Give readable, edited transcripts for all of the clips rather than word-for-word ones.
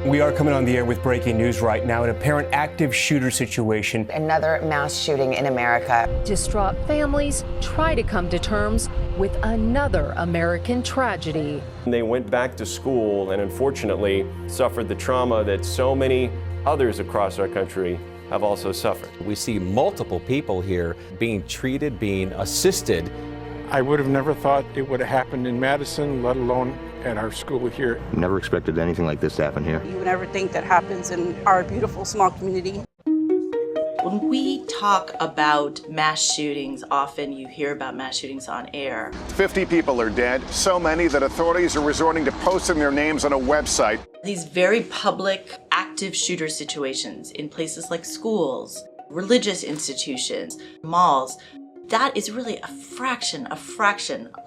We are coming on the air with breaking news right now, an apparent active shooter situation. Another mass shooting in America. Distraught families try to come to terms with another American tragedy. They went back to school and unfortunately suffered the trauma that so many others across our country have also suffered. We see multiple people here being treated, being assisted. I would have never thought it would have happened in Madison, let alone at our school here. Never expected anything like this to happen here. You would never think that happens in our beautiful small community. When we talk about mass shootings, often you hear about mass shootings on air. 50 people are dead, so many that authorities are resorting to posting their names on a website. These very public, active shooter situations in places like schools, religious institutions, malls, that is really a fraction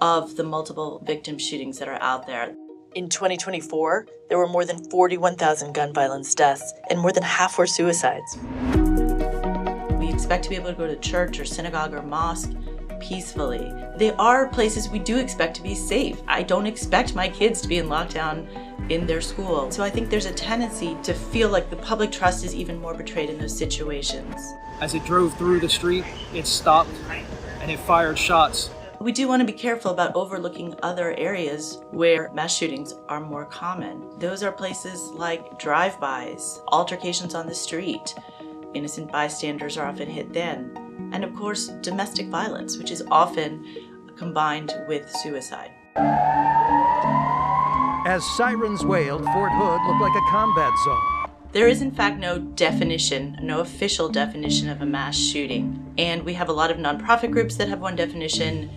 of the multiple victim shootings that are out there. In 2024, there were more than 41,000 gun violence deaths, and more than half were suicides. We expect to be able to go to church or synagogue or mosque peacefully. They are places we do expect to be safe. I don't expect my kids to be in lockdown in their school. So I think there's a tendency to feel like the public trust is even more betrayed in those situations. As it drove through the street, it stopped and it fired shots. We do want to be careful about overlooking other areas where mass shootings are more common. Those are places like drive-bys, altercations on the street. Innocent bystanders are often hit then. And of course, domestic violence, which is often combined with suicide. As sirens wailed, Fort Hood looked like a combat zone. There is in fact no definition, no official definition of a mass shooting. And we have a lot of nonprofit groups that have one definition.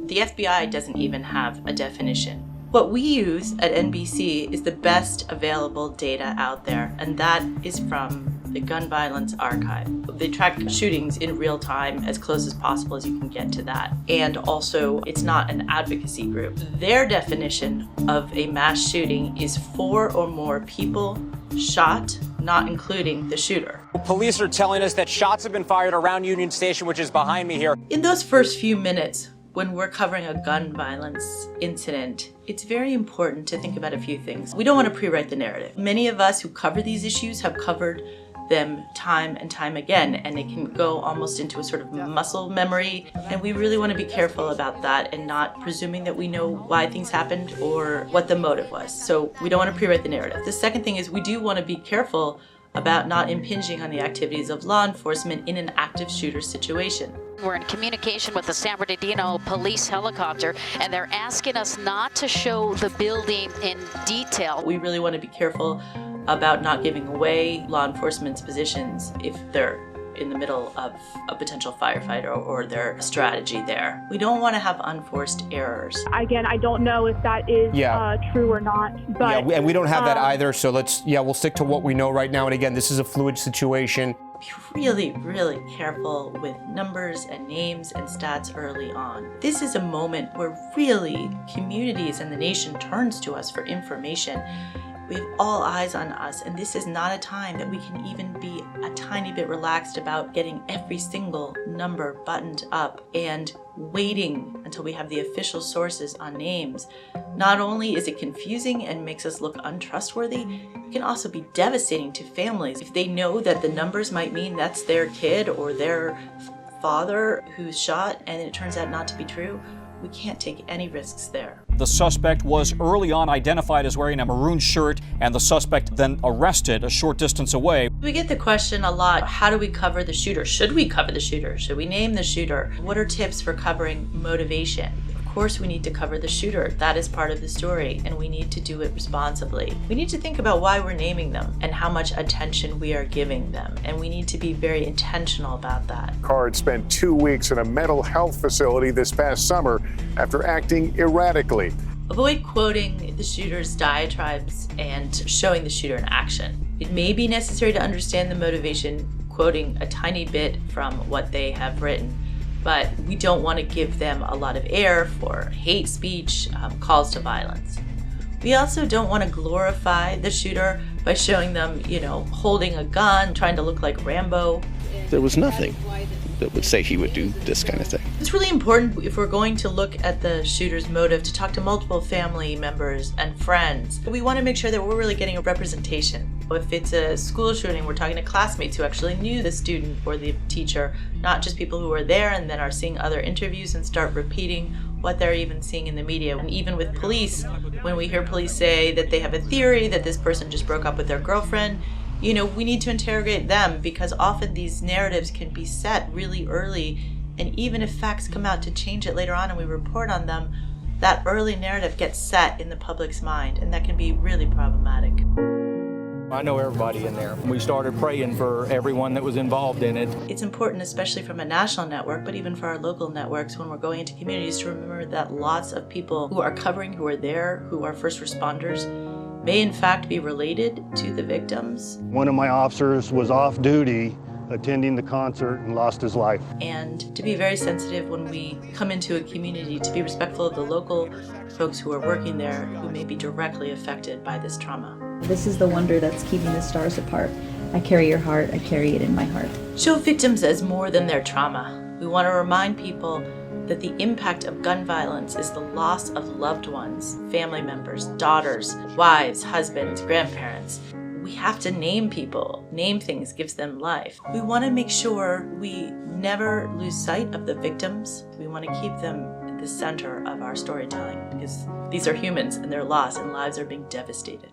The FBI doesn't even have a definition. What we use at NBC is the best available data out there, and that is from the Gun Violence Archive. They track shootings in real time as close as possible as you can get to that. And also, it's not an advocacy group. Their definition of a mass shooting is 4 or more people shot, not including the shooter. Police are telling us that shots have been fired around Union Station, which is behind me here. In those first few minutes, when we're covering a gun violence incident, it's very important to think about a few things. We don't want to pre-write the narrative. Many of us who cover these issues have covered them time and time again, and it can go almost into a sort of muscle memory, and we really want to be careful about that and not presuming that we know why things happened or what the motive was. So we don't want to pre-write the narrative. The second thing is we do want to be careful about not impinging on the activities of law enforcement in an active shooter situation. We're in communication with the San Bernardino police helicopter, and they're asking us not to show the building in detail. We really want to be careful about not giving away law enforcement's positions if they're in the middle of a potential firefight or their strategy there. We don't want to have unforced errors. Again, I don't know if that is true or not. But, and we don't have that either, so we'll stick to what we know right now. And again, this is a fluid situation. Be really, really careful with numbers and names and stats early on. This is a moment where really communities and the nation turns to us for information. We have all eyes on us, and this is not a time that we can even be a tiny bit relaxed about getting every single number buttoned up and waiting until we have the official sources on names. Not only is it confusing and makes us look untrustworthy, it can also be devastating to families. If they know that the numbers might mean that's their kid or their father who's shot and it turns out not to be true, we can't take any risks there. The suspect was early on identified as wearing a maroon shirt, and the suspect then arrested a short distance away. We get the question a lot, how do we cover the shooter? Should we cover the shooter? Should we name the shooter? What are tips for covering motivation? Of course we need to cover the shooter. That is part of the story, and we need to do it responsibly. We need to think about why we're naming them and how much attention we are giving them, and we need to be very intentional about that. Card spent 2 weeks in a mental health facility this past summer after acting erratically. Avoid quoting the shooter's diatribes and showing the shooter in action. It may be necessary to understand the motivation, quoting a tiny bit from what they have written, but we don't want to give them a lot of air for hate speech, calls to violence. We also don't want to glorify the shooter by showing them, holding a gun, trying to look like Rambo. There was nothing. that would say he would do this kind of thing. It's really important, if we're going to look at the shooter's motive, to talk to multiple family members and friends. We want to make sure that we're really getting a representation. If it's a school shooting, we're talking to classmates who actually knew the student or the teacher, not just people who were there and then are seeing other interviews and start repeating what they're even seeing in the media. And even with police, when we hear police say that they have a theory that this person just broke up with their girlfriend, you know, we need to interrogate them, because often these narratives can be set really early, and even if facts come out to change it later on and we report on them, that early narrative gets set in the public's mind, and that can be really problematic. I know everybody in there. We started praying for everyone that was involved in it. It's important, especially from a national network, but even for our local networks, when we're going into communities, to remember that lots of people who are covering, who are there, who are first responders, may in fact be related to the victims. One of my officers was off duty attending the concert and lost his life. And to be very sensitive when we come into a community, to be respectful of the local folks who are working there who may be directly affected by this trauma. This is the wonder that's keeping the stars apart. I carry your heart, I carry it in my heart. Show victims as more than their trauma. We want to remind people that the impact of gun violence is the loss of loved ones, family members, daughters, wives, husbands, grandparents. We have to name people. Name things gives them life. We want to make sure we never lose sight of the victims. We want to keep them at the center of our storytelling, because these are humans and they're lost and lives are being devastated.